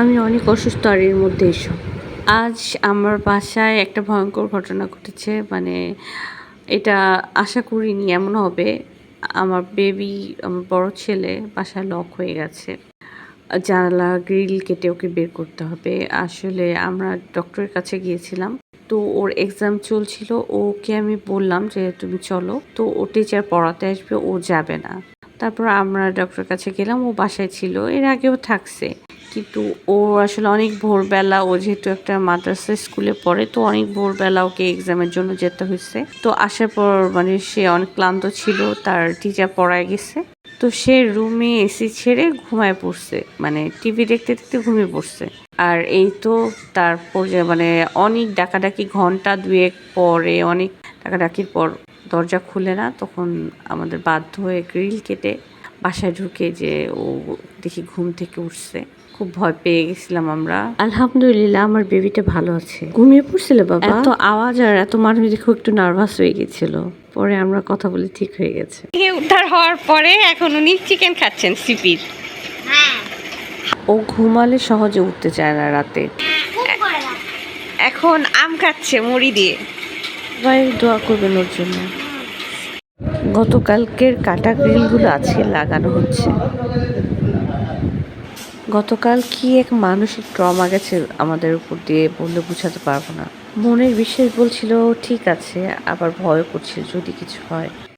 আমি অনেক অসুস্থ আর এর মধ্যে এসব। আজ আমার বাসায় একটা ভয়ঙ্কর ঘটনা ঘটেছে। মানে এটা আশা করিনি এমন হবে। আমার বেবি, আমার বড় ছেলে বাসায় লক হয়ে গেছে। জানালা গ্রিল কেটে ওকে বের করতে হবে। আসলে আমরা ডক্টরের কাছে গিয়েছিলাম। তো ওর এক্সাম চলছিল। ওকে আমি বললাম যে, "তুমি চলো।" তো ও টিচার পড়াতে আসবে, ও যাবে না। তারপর আমরা ডক্টরের কাছে গেলাম। ও বাসায় ছিল। এর আগেও থাকছে। কিন্তু ও আসলে অনেক ভোরবেলা, ও যেহেতু একটা মাদ্রাসা স্কুলে পড়ে, তো অনেক ভোরবেলা ওকে এক্সামের জন্য যেতে হয়েছে। তো আসার পর মানে সে অনেক ক্লান্ত ছিল। তার টিচার পড়ায় গেছে। তো সে রুমে এসি ছেড়ে ঘুমায় পড়ছে। মানে টিভি দেখতে দেখতে ঘুমিয়ে পড়ছে। আর এই তো তারপর যে মানে অনেক ডাকাডাকি, ঘন্টা ২-১ পরে অনেক ডাকাডাকির পর দরজা খুলে না। তখন আমাদের বাধ্য হয়ে গ্রিল কেটে বাসায় ঢুকে যে ও দেখি ঘুম থেকে উঠছে। খুব ভয় পেয়ে গেছিলাম আমরা। আলহামদুলিল্লাহ আমার বেবিটা ভালো আছে। ঘুমিয়ে পড়ছিল বাবা। এত আওয়াজ আর এত মানুষ দেখে একটু নার্ভাস হয়ে গেছিল। পরে আমরা কথা বলে ঠিক হয়ে গেছে। উদ্ধার হওয়ার পরে এখন উনি চিকেন খাচ্ছেন সিপির। ও ঘুমালে সহজে উঠতে চায় না রাতে। এখন আম খাচ্ছে মুড়ি দিয়ে। সবাই দোয়া করবেন ওর জন্য। গতকালকের কাটা গ্রিলগুলো আজকে লাগানো হচ্ছে। গতকাল কি এক মানসিক ট্রমা গেছে আমাদের উপর দিয়ে, বললে বোঝাতে পারবো না। মনের বিশ্বাস বলছিল ঠিক আছে, আবার ভয় করছিল যদি কিছু হয়।